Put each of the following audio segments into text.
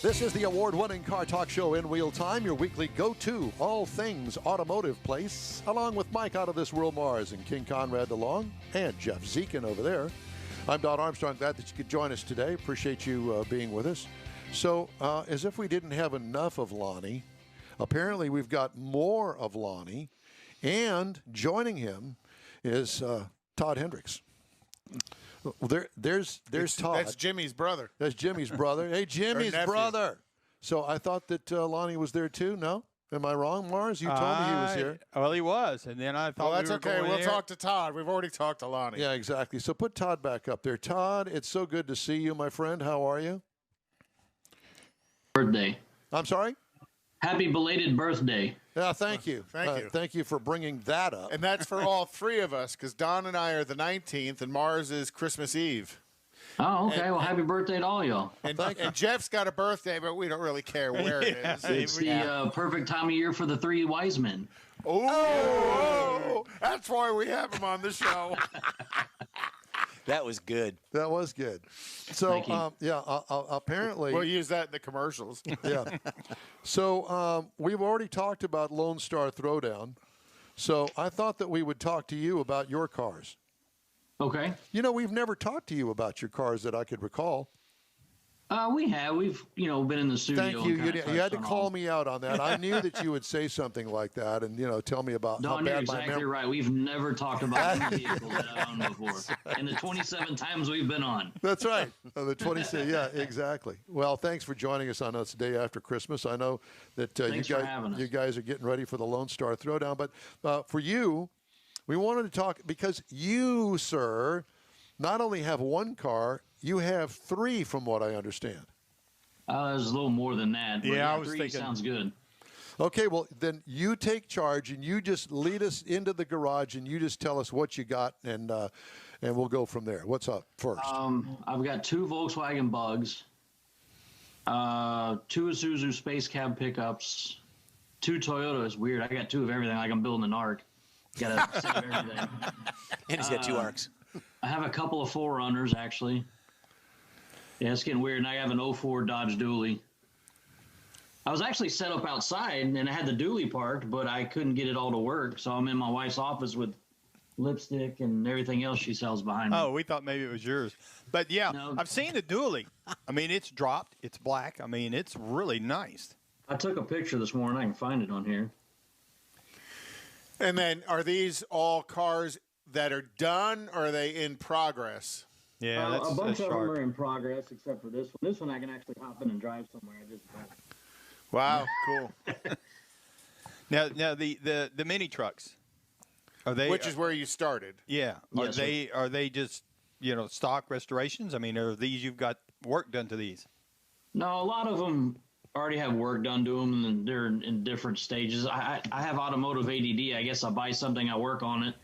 This is the award-winning car talk show in Wheel Time, your weekly go-to all things automotive place, along with Mike out of this world Mars and King Conrad DeLong and Jeff Zekin over there. I'm Don Armstrong. Glad that you could join us today. Appreciate you being with us. So, as if we didn't have enough of Lonnie, apparently we've got more of Lonnie, and joining him is Todd Hendrix. There's Todd. That's Jimmy's brother. That's Jimmy's brother. Hey, Jimmy's brother. So I thought that Lonnie was there too. No, am I wrong, Mars? You told me he was here. Well, he was, and then I thought. Well, that's we were okay. going We'll there. talk to Todd. We've already talked to Lonnie. Yeah, exactly. So put Todd back up there. Todd, it's so good to see you, my friend. How are you? Birthday. I'm sorry? Happy belated birthday. Yeah, thank you. Thank you. Thank you for bringing that up. And that's for all three of us, because Don and I are the 19th, and Mars is Christmas Eve. Oh, okay. Well, happy birthday to all y'all. And Jeff's got a birthday, but we don't really care where it is. It's the perfect time of year for the three wise men. Oh, that's why we have him on the show. That was good. That was good. So, apparently. We'll use that in the commercials. Yeah. So, we've already talked about Lone Star Throwdown. So, I thought that we would talk to you about your cars. Okay. You know, we've never talked to you about your cars that I could recall. We have. We've, been in the studio. Thank you. You had to call me out on that. I knew that you would say something like that and, tell me about how Don, bad you're my exactly memory. right. We've never talked about any vehicle that I've owned before. In the 27 times we've been on. That's right. The 26. Yeah, exactly. Well, thanks for joining us on this day after Christmas. I know that you guys are getting ready for the Lone Star Throwdown. But for you, we wanted to talk because you, sir, not only have one car, you have three from what I understand. There's a little more than that. But Yeah, I was three thinking. sounds good. Okay, well, then you take charge and you just lead us into the garage and you just tell us what you got and we'll go from there. What's up first? I've got two Volkswagen Bugs, two Isuzu Space Cab pickups, two Toyotas. Weird. I got two of everything, like I'm building an ark. Got to save everything. And he's got two arcs. I have a couple of 4Runners, actually. Yeah, it's getting weird. And I have an 04 Dodge Dually. I was actually set up outside, and I had the dually parked, but I couldn't get it all to work. So I'm in my wife's office with lipstick and everything else she sells behind me. Oh, we thought maybe it was yours. But, yeah, No. I've seen the dually. I mean, it's dropped. It's black. I mean, it's really nice. I took a picture this morning. I can find it on here. And then are these all cars that are done, or are they in progress? Yeah, a bunch that's of them sharp. are in progress, except for this one. This one I can actually hop in and drive somewhere. I just don't. Wow, cool. Now the mini trucks, are they? Which is where you started. Yeah. Yes, sir. Are they just stock restorations? I mean, are these you've got work done to these? No, a lot of them already have work done to them, and they're in different stages. I have automotive ADD. I guess I buy something, I work on it,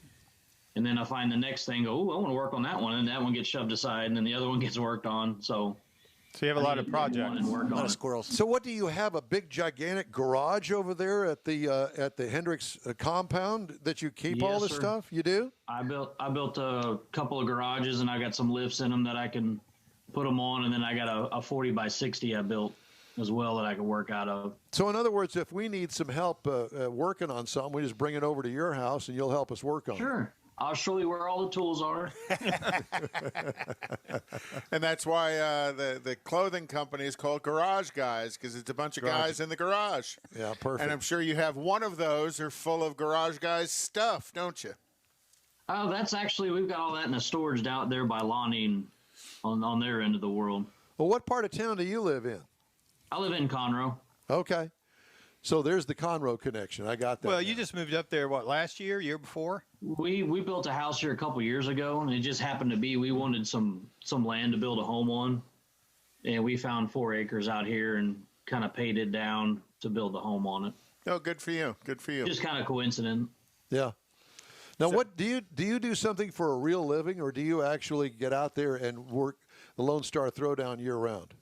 and then I find the next thing, oh, I want to work on that one, and that one gets shoved aside, and then the other one gets worked on. So you have a lot of projects. A lot of squirrels. So what do you have, a big gigantic garage over there at the Hendrix compound that you keep all Yes, this sir. stuff? You do? I built a couple of garages, and I got some lifts in them that I can put them on, and then I got a 40 by 60 I built as well that I can work out of. So in other words, if we need some help working on something, we just bring it over to your house and you'll help us work on it. Sure. I'll show you where all the tools are. And that's why the clothing company is called Garage Guys, because it's a bunch of guys in the garage. Yeah, perfect. And I'm sure you have one of those are full of Garage Guys stuff, don't you? Oh, that's actually, we've got all that in a storage out there by Lonnie and on their end of the world. Well, what part of town do you live in? I live in Conroe. Okay. So there's the Conroe connection. I got that. Well, now. you just moved up there, what, last year before? We built a house here a couple years ago, and it just happened to be we wanted some land to build a home on, and we found 4 acres out here and kind of paid it down to build the home on it. Oh, good for you. Good for you. Just kind of coincident. Yeah. Now, what do you do something for a real living, or do you actually get out there and work the Lone Star Throwdown year round?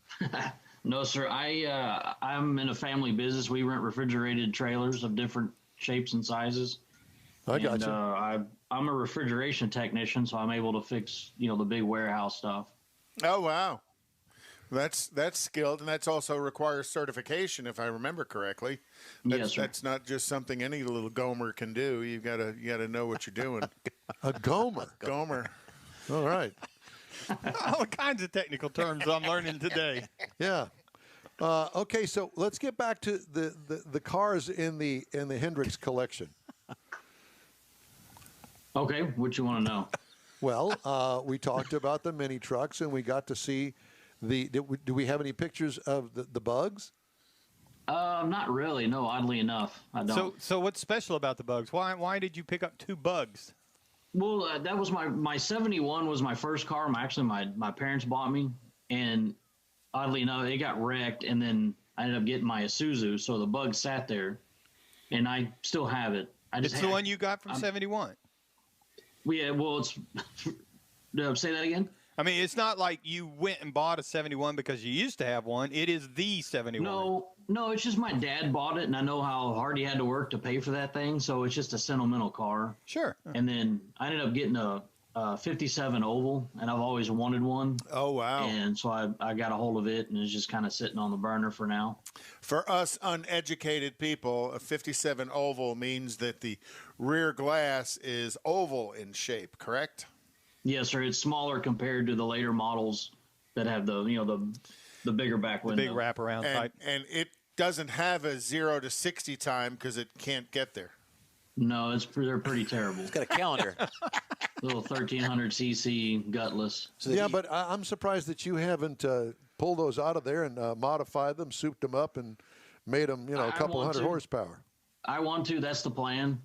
No, sir. I'm in a family business. We rent refrigerated trailers of different shapes and sizes. I got you. I'm a refrigeration technician, so I'm able to fix the big warehouse stuff. Oh, wow. That's skilled, and that's also requires certification, if I remember correctly. Yes, sir. That's not just something any little gomer can do. You gotta know what you're doing. A gomer. Gomer. All right. All kinds of technical terms I'm learning today. Yeah. Okay, so let's get back to the cars in the Hendrix collection. Okay, what you want to know? Well, we talked about the mini trucks, and we got to see do we have any pictures of the bugs? Not really. No, oddly enough, I don't. So what's special about the bugs? Why did you pick up 2 bugs? Well, that was my 71 was my first car. My parents bought me, and oddly enough, it got wrecked, and then I ended up getting my Isuzu. So the bug sat there, and I still have it. It's the one you got from 71. Yeah, well, it's. Say that again. I mean, it's not like you went and bought a 71 because you used to have one. It is the 71. No, it's just my dad bought it, and I know how hard he had to work to pay for that thing. So it's just a sentimental car. Sure. And then I ended up getting a 57 oval, and I've always wanted one. Oh, wow. And so I got a hold of it, and it's just kind of sitting on the burner for now. For us uneducated people, a 57 oval means that the rear glass is oval in shape, correct? Yes, sir. It's smaller compared to the later models that have the bigger back window. Big wraparound type. And it doesn't have a 0 to 60 time because it can't get there. No, they're pretty terrible. It's got a calendar. Little 1300cc gutless. So Yeah, but I'm surprised that you haven't pulled those out of there and modified them, souped them up, and made them, a couple hundred horsepower. I want to. That's the plan.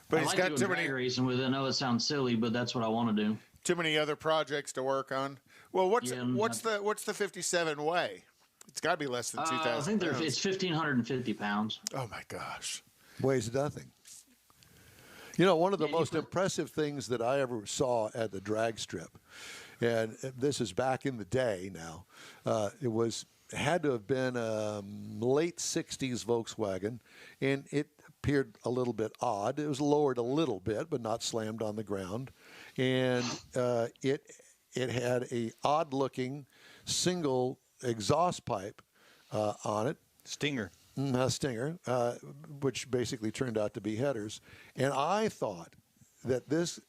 But I he's like got doing too drag many racing with it. I know it sounds silly, but that's what I want to do. too many other projects to work on. Well, what's Yeah, the 57 weigh? It's got to be less than 2,000. I think it's 1,550 pounds. Oh my gosh. Weighs nothing. One of the most impressive things that I ever saw at the drag strip, and this is back in the day now, it had to have been a late 60s Volkswagen, and it appeared a little bit odd. It was lowered a little bit, but not slammed on the ground. And it had a odd-looking single exhaust pipe on it. Stinger. A Stinger, which basically turned out to be headers. And I thought that this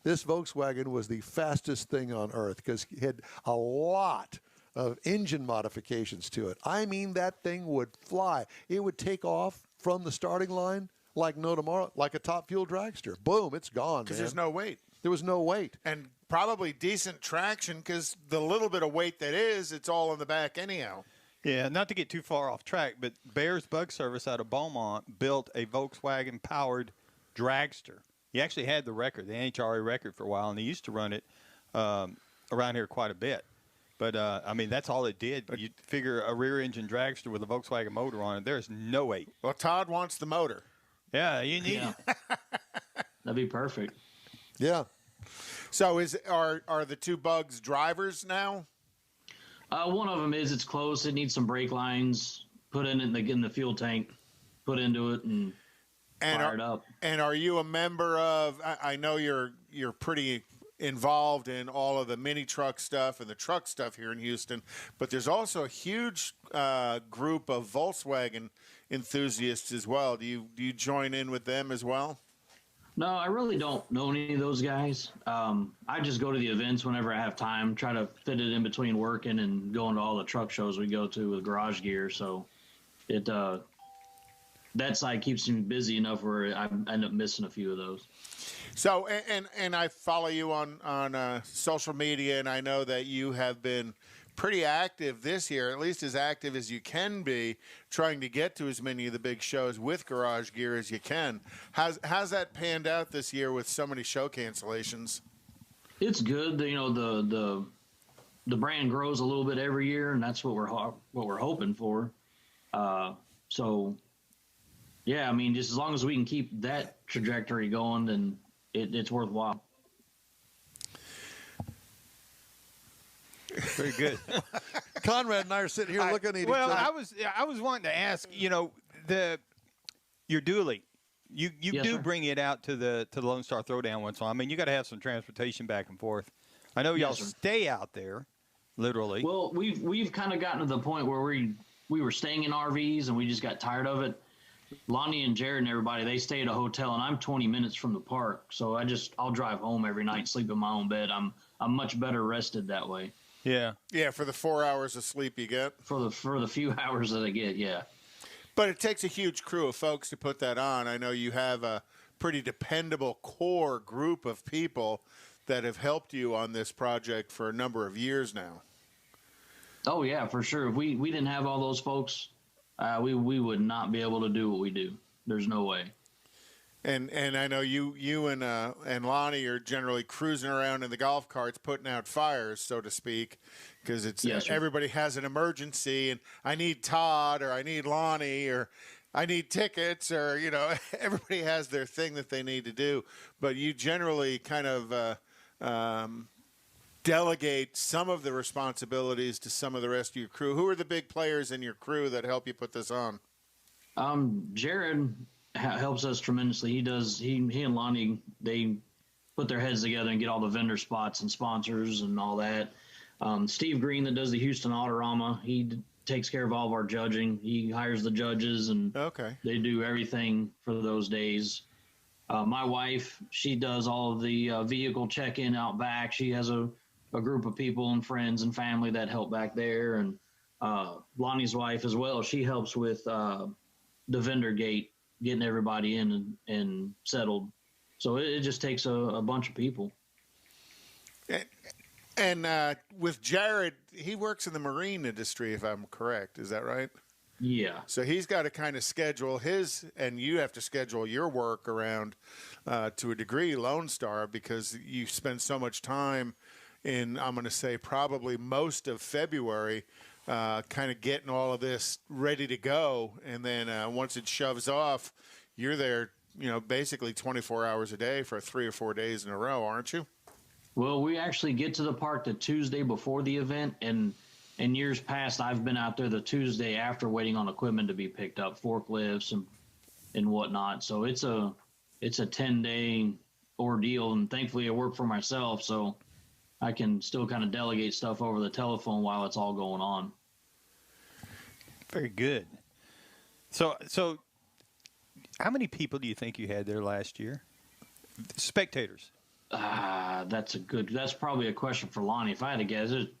Volkswagen was the fastest thing on earth because it had a lot of engine modifications to it. I mean, that thing would fly. It would take off from the starting line like no tomorrow, like a Top Fuel dragster. Boom, it's gone, Because man. there's no weight. There was no weight. And probably decent traction because the little bit of weight that is, it's all in the back anyhow. Yeah, not to get too far off track, but Bear's Bug Service out of Beaumont built a Volkswagen-powered dragster. He actually had the record, the NHRA record for a while, and he used to run it around here quite a bit. But, I mean, that's all it did. You figure a rear-engine dragster with a Volkswagen motor on it, there's no weight. Well, Todd wants the motor. Yeah, you need it. That'd be perfect. Yeah. So are the 2 bugs drivers now? One of them it's close. It needs some brake lines put in the fuel tank, put into it, and fired up. And are you a member of? I know you're pretty involved in all of the mini truck stuff and the truck stuff here in Houston, but there's also a huge group of Volkswagen enthusiasts as well. Do you join in with them as well? No, I really don't know any of those guys. I just go to the events whenever I have time, try to fit it in between working and going to all the truck shows we go to with garage gear. So it that side keeps me busy enough where I end up missing a few of those. So, and I follow you on social media, and I know that you have been pretty active this year, at least as active as you can be, trying to get to as many of the big shows with garage gear as you can. How's that panned out this year with so many show cancellations? It's good. The brand grows a little bit every year, and that's what we're hoping for. So, yeah, I mean, just as long as we can keep that trajectory going, then it's worthwhile. Very good. Conrad and I are sitting here looking at each other. I was wanting to ask, your dually. You Yes, do sir. bring it out to the Lone Star Throwdown once in a while. I mean, you got to have some transportation back and forth. I know y'all Yes, sir. stay out there, literally. Well, we've kind of gotten to the point where we were staying in RVs and we just got tired of it. Lonnie and Jared and everybody, they stay at a hotel, and I'm 20 minutes from the park, so I'll drive home every night, sleep in my own bed. I'm much better rested that way. Yeah. Yeah, for the 4 hours of sleep you get. For the few hours that I get, yeah. But it takes a huge crew of folks to put that on. I know you have a pretty dependable core group of people that have helped you on this project for a number of years now. Oh, yeah, for sure. If we didn't have all those folks, we would not be able to do what we do. There's no way. And I know you and Lonnie are generally cruising around in the golf carts putting out fires, so to speak, because it's everybody has an emergency, and I need Todd, or I need Lonnie, or I need tickets, or everybody has their thing that they need to do. But you generally kind of delegate some of the responsibilities to some of the rest of your crew. Who are the big players in your crew that help you put this on? Jared helps us tremendously. He and Lonnie, they put their heads together and get all the vendor spots and sponsors and all that. Steve Green, that does the Houston Autorama, he takes care of all of our judging. He hires the judges, and they do everything for those days. My wife, she does all of the vehicle check-in out back. She has a group of people and friends and family that help back there. And Lonnie's wife as well, she helps with the vendor gate, getting everybody in and settled. So it just takes a bunch of people. And with Jared, he works in the marine industry, if I'm correct. Is that right? Yeah. So he's got to kind of schedule his, and you have to schedule your work around, to a degree, Lone Star, because you spend so much time in, I'm going to say, probably most of February, kind of getting all of this ready to go. And then once it shoves off, you're there, basically 24 hours a day for 3 or 4 days in a row, aren't you? Well, we actually get to the park the Tuesday before the event, and in years past, I've been out there the Tuesday after waiting on equipment to be picked up, forklifts and whatnot. So it's a 10-day ordeal, and thankfully I work for myself, so I can still kind of delegate stuff over the telephone while it's all going on. Very good. So how many people do you think you had there last year? Spectators. That's probably a question for Lonnie. If I had to guess, it's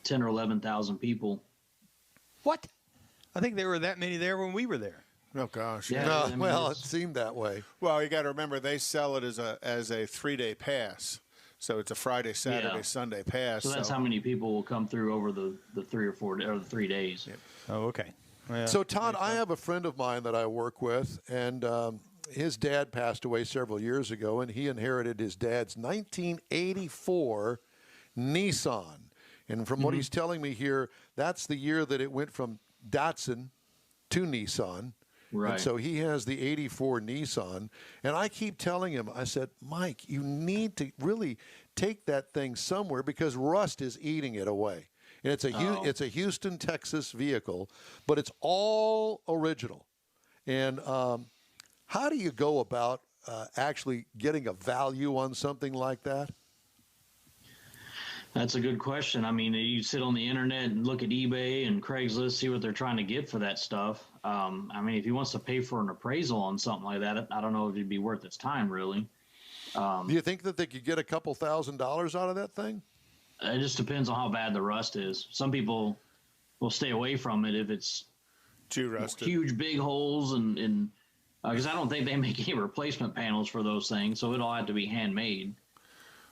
10 or 11,000 people. What? I think there were that many there when we were there. Oh gosh. Yeah. No, I mean, well, it seemed that way. Well, you got to remember they sell it as a 3-day pass. So it's a Friday, Saturday, Sunday pass. So that's how many people will come through over the 3 or 4 or the 3 days. Yep. Oh, okay. Well, So, Todd, I have a friend of mine that I work with, and his dad passed away several years ago, and he inherited his dad's 1984 Nissan. And from what he's telling me here, that's the year that it went from Datsun to Nissan. Right. And so he has the 84 Nissan. And I keep telling him, I said, Mike, you need to really take that thing somewhere because rust is eating it away. And it's a Houston, Texas vehicle, but it's all original. And how do you go about actually getting a value on something like that? That's a good question. I mean, you sit on the internet and look at eBay and Craigslist, see what they're trying to get for that stuff. I mean, if he wants to pay for an appraisal on something like that, I don't know if it'd be worth its time, really. Do you think that they could get a couple $1,000s out of that thing? It just depends on how bad the rust is. Some people will stay away from it if it's too rusted. Huge, big holes, and because I don't think they make any replacement panels for those things, so it'll have to be handmade.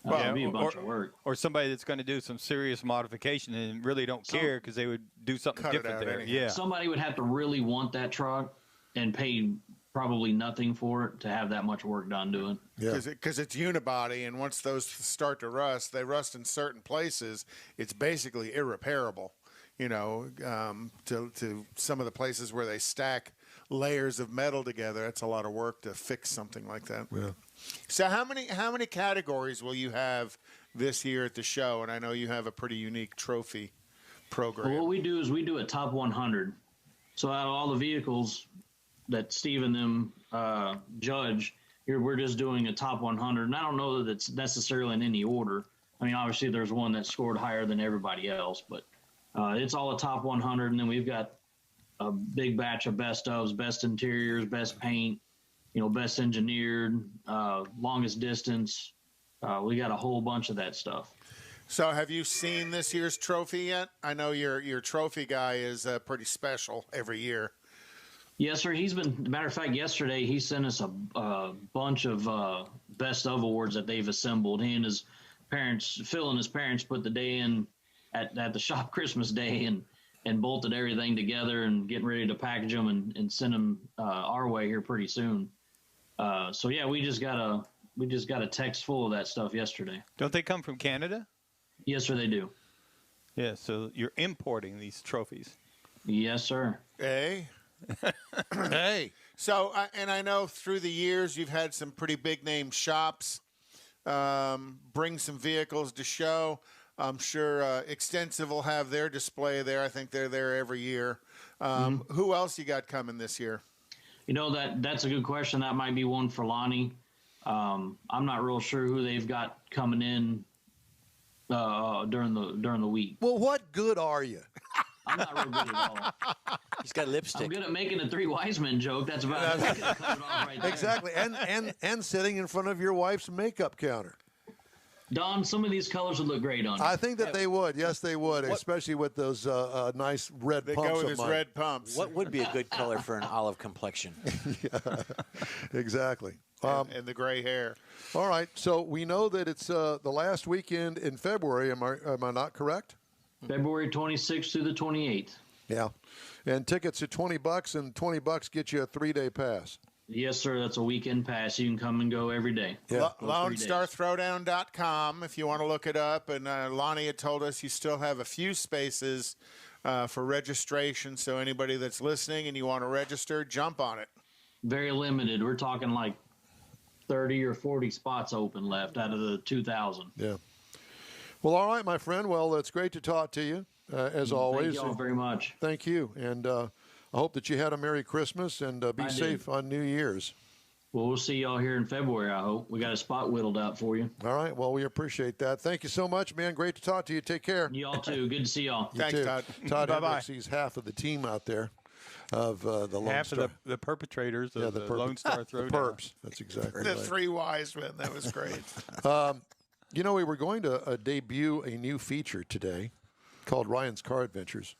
It'll be a bunch of work. Or somebody that's going to do some serious modification and really don't care because they would do something different there. anyhow. Yeah. Somebody would have to really want that truck and pay probably nothing for it to have that much work done to it. Yeah. Because it's unibody, and once those start to rust, they rust in certain places. It's basically irreparable, to some of the places where they stack layers of metal together. That's a lot of work to fix something like that. Yeah. So how many categories will you have this year at the show? And I know you have a pretty unique trophy program. Well, what we do is we do a top 100. So out of all the vehicles that Steve and them judge, we're just doing a top 100. And I don't know that it's necessarily in any order. I mean, obviously there's one that scored higher than everybody else, but it's all a top 100. And then we've got a big batch of best ofs, best interiors, best paint, best engineered, longest distance. We got a whole bunch of that stuff. So have you seen this year's trophy yet? I know your trophy guy is pretty special every year. Yes, sir. Matter of fact, yesterday he sent us a bunch of best of awards that they've assembled. He and his parents, Phil and his parents, put the day in at the shop Christmas Day and bolted everything together and getting ready to package them and send them our way here pretty soon. So yeah, we just got a text full of that stuff yesterday. Don't they come from Canada? Yes, sir, they do. Yeah, so you're importing these trophies. Yes, sir. Hey. Hey. So, and I know through the years you've had some pretty big name shops bring some vehicles to show. I'm sure Extensive will have their display there. I think they're there every year. Who else you got coming this year? That's a good question. That might be one for Lonnie. I'm not real sure who they've got coming in during the week. Well, what good are you? I'm not real good at all. He's got lipstick. I'm good at making a three wise men joke. That's about it. Cut it off right there. Exactly. And sitting in front of your wife's makeup counter. Don, some of these colors would look great on you. I think that they would. Yes, they would, especially with those nice red They pumps. go with of his mine. red pumps. What would be a good color for an olive complexion? Yeah, exactly. And the gray hair. All right. So we know that it's the last weekend in February. Am I not correct? February 26th through the 28th. Yeah. And tickets are $20, and $20 get you a 3-day pass. Yes, sir. That's a weekend pass. You can come and go every day. Yeah. Lone Star Throwdown.com if you want to look it up. And Lonnie had told us you still have a few spaces for registration. So anybody that's listening and you want to register, jump on it. Very limited. We're talking like 30 or 40 spots open left out of the 2,000. Yeah. Well, all right, my friend. Well, it's great to talk to you, as always. Thank you all very much. Thank you. And I hope that you had a Merry Christmas and be safe on New Year's. Well, we'll see y'all here in February, I hope. We got a spot whittled out for you. All right. Well, we appreciate that. Thank you so much, man. Great to talk to you. Take care. Y'all too. Good to see y'all. You Thanks, too. Todd. Todd Bye-bye. Hendrix, he's half of the team out there of the Lone Half Star. of the perpetrators of the Lone Star Throwdown. Perps. That's exactly The right. three wise men. That was great. We were going to debut a new feature today called Ryan's Car Adventures.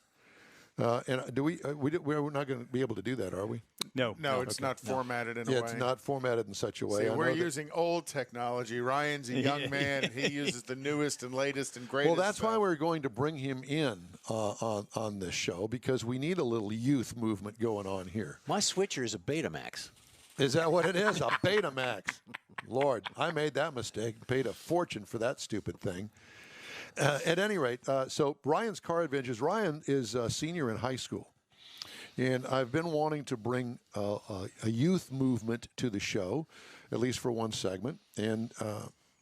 And we're not going to be able to do that, are we? No. No, it's not formatted in a way. It's not formatted in such a way. See, I we're know that- using old technology. Ryan's a young man. He uses the newest and latest and greatest. Well, that's why stuff. we're going to bring him in on this show, because we need a little youth movement going on here. My switcher is a Betamax. Is that what it is? A Betamax. Lord, I made that mistake. Paid a fortune for that stupid thing. At any rate, so Ryan's Car Adventures. Ryan is a senior in high school. And I've been wanting to bring a youth movement to the show, at least for one segment. And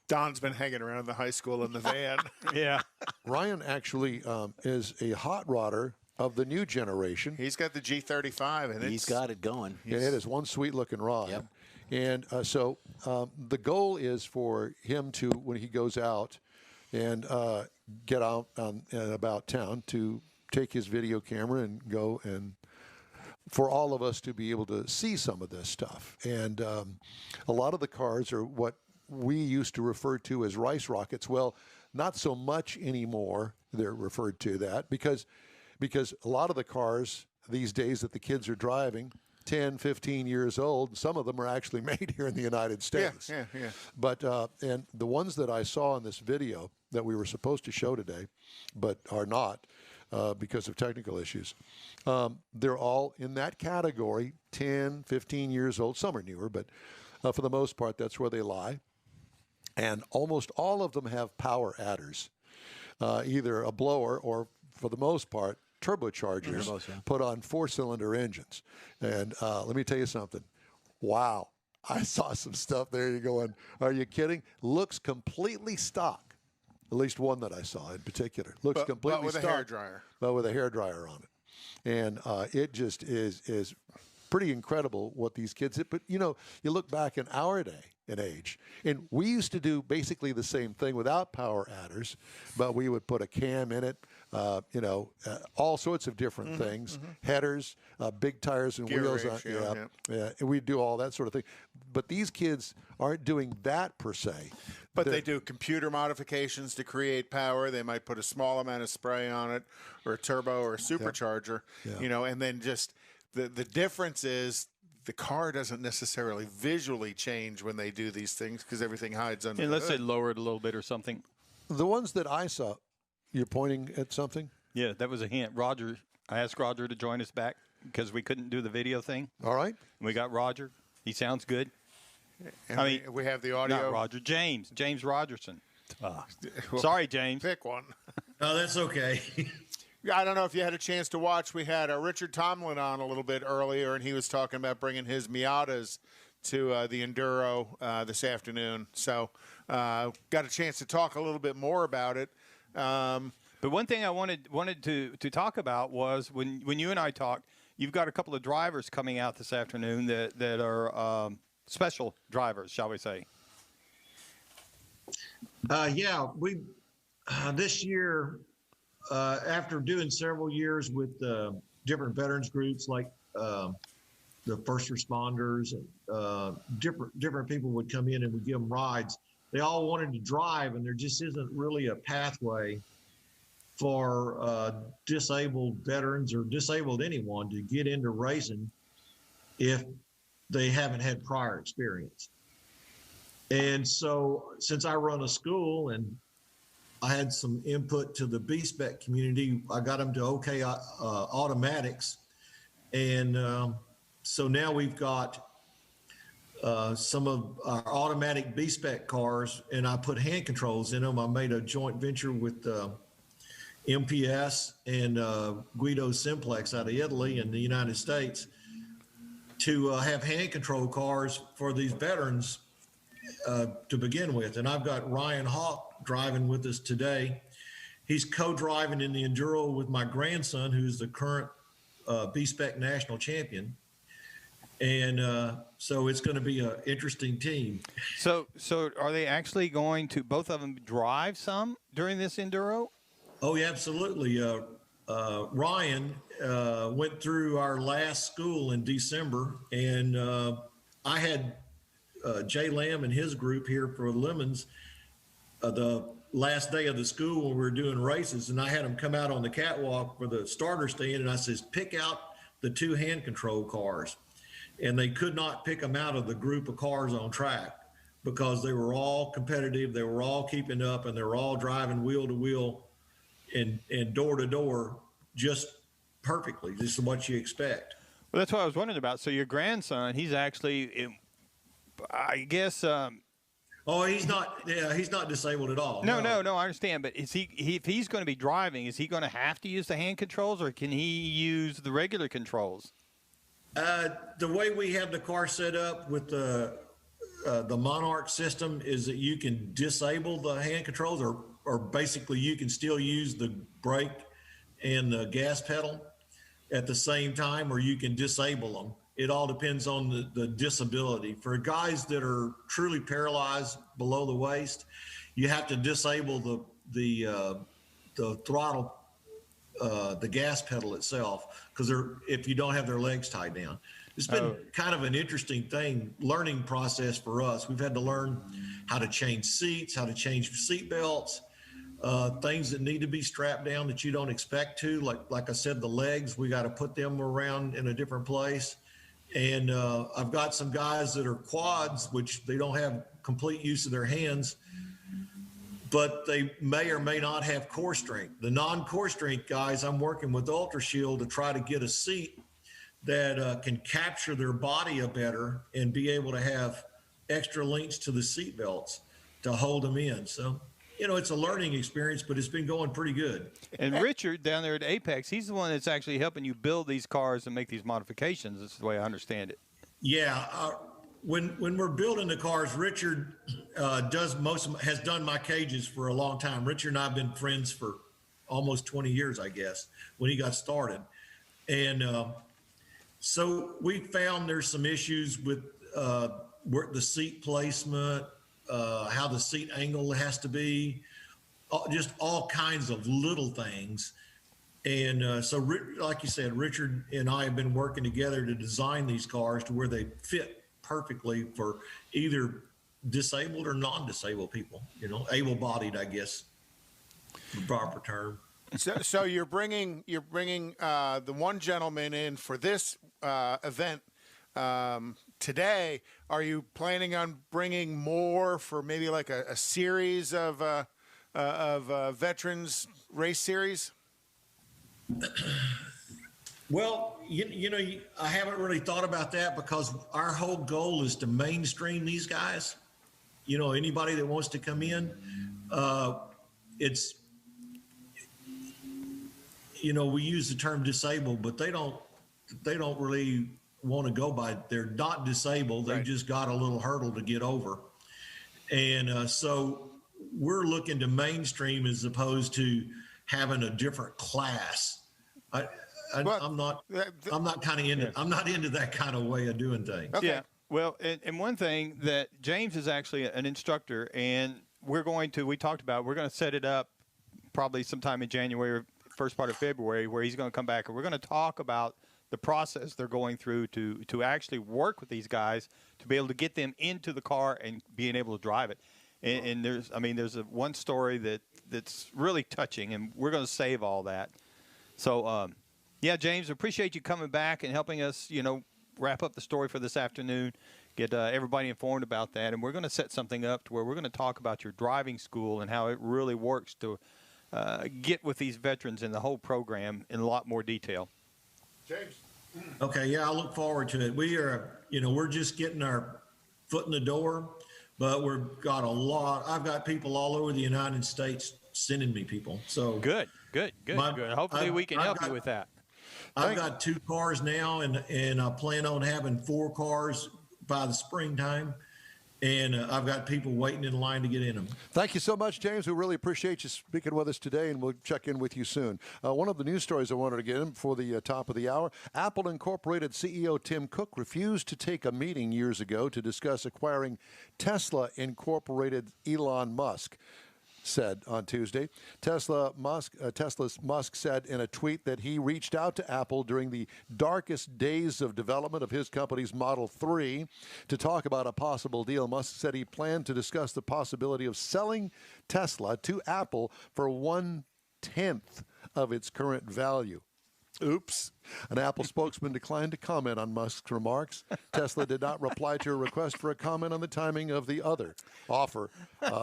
Don's been hanging around the high school in the van. Yeah. Ryan actually is a hot rodder of the new generation. He's got the G35, and He's got it going. And it is one sweet-looking rod. Yep. And so the goal is for him to, when he goes out and get out and about town, to take his video camera and go and for all of us to be able to see some of this stuff. And a lot of the cars are what we used to refer to as rice rockets. Well, not so much anymore they're referred to that, because a lot of the cars these days that the kids are driving, 10, 15 years old, some of them are actually made here in the United States. Yeah. But and the ones that I saw in this video that we were supposed to show today, but are not because of technical issues, they're all in that category, 10, 15 years old. Some are newer, but for the most part, that's where they lie. And almost all of them have power adders, either a blower or, for the most part, turbochargers put on 4-cylinder engines. And let me tell you something. Wow. I saw some stuff there. You're going, are you kidding? Looks completely stock. At least one that I saw in particular. Looks completely but with stock. a hairdryer. But with a hairdryer on it. And it just is pretty incredible what these kids did. But, you look back in our day, in age. And we used to do basically the same thing without power adders, but we would put a cam in it, all sorts of different things, headers, big tires and Gear wheels. ratio, And we do all that sort of thing. But these kids aren't doing that per se. But they do computer modifications to create power. They might put a small amount of spray on it, or a turbo, or a supercharger. And then just the difference is the car doesn't necessarily visually change when they do these things because everything hides under. And the let's say hood. lower it a little bit or something. The ones that I saw, you're pointing at something? Yeah, that was a hint. Roger, I asked Roger to join us back because we couldn't do the video thing. All right. We got Roger. He sounds good. And we have the audio. Not Roger. James Rogerson. Sorry, James. Pick one. Oh, that's okay. I don't know if you had a chance to watch. We had Richard Tomlin on a little bit earlier, and he was talking about bringing his Miatas to the Enduro this afternoon. So got a chance to talk a little bit more about it. But one thing I wanted to talk about was when you and I talked, you've got a couple of drivers coming out this afternoon that are special drivers, shall we say? We this year, after doing several years with different veterans groups like the first responders, different people would come in and we'd give them rides. They all wanted to drive, and there just isn't really a pathway for disabled veterans or disabled anyone to get into racing if they haven't had prior experience. And so since I run a school and I had some input to the B-Spec community, I got them to OK automatics. And so now we've got some of our automatic B-Spec cars, and I put hand controls in them. I made a joint venture with MPS and Guido Simplex out of Italy and the United States to have hand control cars for these veterans to begin with. And I've got Ryan Hawk driving with us today. He's co-driving in the Enduro with my grandson, who's the current B-Spec national champion. And so it's going to be an interesting team. So are they actually going to, both of them, drive some during this Enduro? Oh, yeah, absolutely. Ryan went through our last school in December, and I had Jay Lamb and his group here for Lemons the last day of the school when we were doing races, and I had them come out on the catwalk for the starter stand, and I says, pick out the two hand control cars. And they could not pick them out of the group of cars on track because they were all competitive, they were all keeping up, and they were all driving wheel to wheel and door to door just perfectly. This is what you expect. Well, that's what I was wondering about. So your grandson, he's actually, I guess. Oh, he's not. Yeah, he's not disabled at all. No, I understand. But if he's going to be driving, is he going to have to use the hand controls, or can he use the regular controls? The way we have the car set up with the Monarch system is that you can disable the hand controls, or basically you can still use the brake and the gas pedal at the same time, or you can disable them. It all depends on the disability. For guys that are truly paralyzed below the waist, you have to disable the throttle, the gas pedal itself, because if you don't have their legs tied down. It's been kind of an interesting learning process for us. We've had to learn how to change seats, how to change seat belts, things that need to be strapped down that you don't expect to. Like I said, the legs, we got to put them around in a different place. And I've got some guys that are quads, which they don't have complete use of their hands, but they may or may not have core strength. The non-core strength guys, I'm working with Ultra Shield to try to get a seat that can capture their body better and be able to have extra links to the seat belts to hold them in. So, it's a learning experience, but it's been going pretty good. And Richard down there at Apex, he's the one that's actually helping you build these cars and make these modifications. That's the way I understand it. Yeah. When we're building the cars, Richard has done my cages for a long time. Richard and I have been friends for almost 20 years, I guess, when he got started. And so we found there's some issues with where the seat placement, how the seat angle has to be, just all kinds of little things. And so, like you said, Richard and I have been working together to design these cars to where they fit perfectly for either disabled or non-disabled people, able-bodied, I guess, the proper term. So you're bringing the one gentleman in for this event today. Are you planning on bringing more for maybe like a series of veterans race series? Well, I haven't really thought about that because our whole goal is to mainstream these guys. Anybody that wants to come in, it's, we use the term disabled, but they don't really want to go by, they're not disabled. They just got a little hurdle to get over. And so we're looking to mainstream as opposed to having a different class. I'm not into that kind of way of doing things. Okay. Yeah. Well, and one thing that James is actually an instructor, and we're going to set it up probably sometime in January or first part of February, where he's going to come back and we're going to talk about the process they're going through to actually work with these guys to be able to get them into the car and being able to drive it. And there's one story that's really touching, and we're going to save all that. So, yeah, James, appreciate you coming back and helping us, wrap up the story for this afternoon, get everybody informed about that. And we're going to set something up to where we're going to talk about your driving school and how it really works to get with these veterans and the whole program in a lot more detail. James. Okay, yeah, I look forward to it. We are, we're just getting our foot in the door, but I've got people all over the United States sending me people. So Good. Hopefully we can help you with that. I've got 2 cars now, and I plan on having 4 cars by the springtime. And I've got people waiting in line to get in them. Thank you so much, James. We really appreciate you speaking with us today, and we'll check in with you soon. One of the news stories I wanted to get in before the top of the hour, Apple Incorporated CEO Tim Cook refused to take a meeting years ago to discuss acquiring Tesla Incorporated Elon Musk said on Tuesday. Tesla's Musk said in a tweet that he reached out to Apple during the darkest days of development of his company's Model 3 to talk about a possible deal. Musk said he planned to discuss the possibility of selling Tesla to Apple for 1/10 of its current value. Oops. An Apple spokesman declined to comment on Musk's remarks. Tesla did not reply to a request for a comment on the timing of the other offer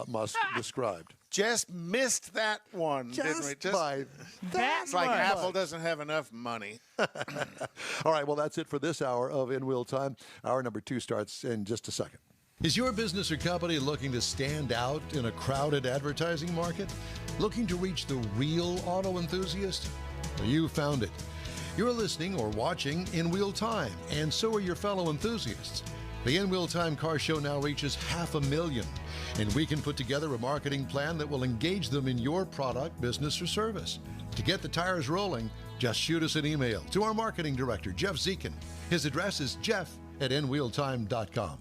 Musk described. Just missed that one, didn't we? It's like Apple doesn't have enough money. All right, well, that's it for this hour of In Wheel Time. Hour number 2 starts in just a second. Is your business or company looking to stand out in a crowded advertising market? Looking to reach the real auto enthusiast? Well, you found it. You're listening or watching In Wheel Time, and so are your fellow enthusiasts. The In Wheel Time Car Show now reaches 500,000, and we can put together a marketing plan that will engage them in your product, business, or service. To get the tires rolling, just shoot us an email to our marketing director, Jeff Zekin. His address is jeff@nwheeltime.com.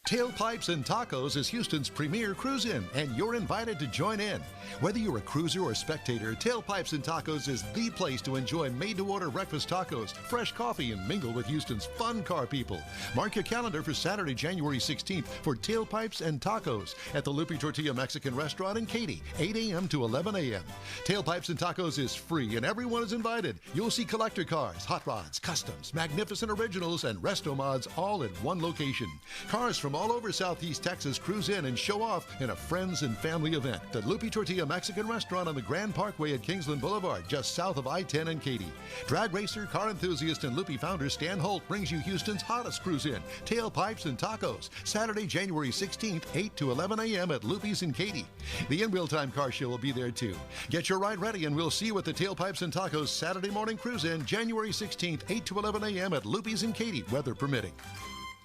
Tailpipes and Tacos is Houston's premier cruise-in, and you're invited to join in. Whether you're a cruiser or spectator, Tailpipes and Tacos is the place to enjoy made-to-order breakfast tacos, fresh coffee, and mingle with Houston's fun car people. Mark your calendar for Saturday, January 16th for Tailpipes and Tacos at the Lupi Tortilla Mexican Restaurant in Katy, 8 a.m. to 11 a.m. Tailpipes and Tacos is free, and everyone is invited. You'll see collector cars, hot rods, customs, magnificent originals, and resto mods all at one location. Cars from all over Southeast Texas cruise in and show off in a friends and family event. The Lupi Tortilla Mexican Restaurant on the Grand Parkway at Kingsland Boulevard, just south of I-10 and Katy. Drag racer, car enthusiast, and Lupi founder Stan Holt brings you Houston's hottest cruise-in, Tailpipes and Tacos, Saturday, January 16th, 8 to 11 a.m. at Lupi's in Katy. The In Wheel Time Car Show will be there too. Get your ride ready, and we'll see you at the Tailpipes and Tacos Saturday morning cruise-in, January 16th, 8 to 11 a.m. at Lupi's in Katy, weather permitting.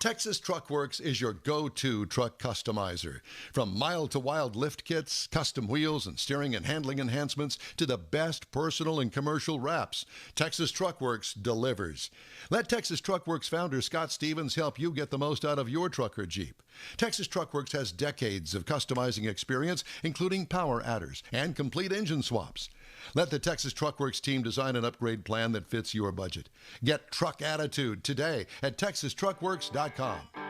Texas Truck Works is your go-to truck customizer. From mild-to-wild lift kits, custom wheels, and steering and handling enhancements to the best personal and commercial wraps, Texas Truck Works delivers. Let Texas Truck Works founder Scott Stevens help you get the most out of your truck or Jeep. Texas Truck Works has decades of customizing experience, including power adders and complete engine swaps. Let the Texas Truck Works team design an upgrade plan that fits your budget. Get truck attitude today at TexasTruckWorks.com.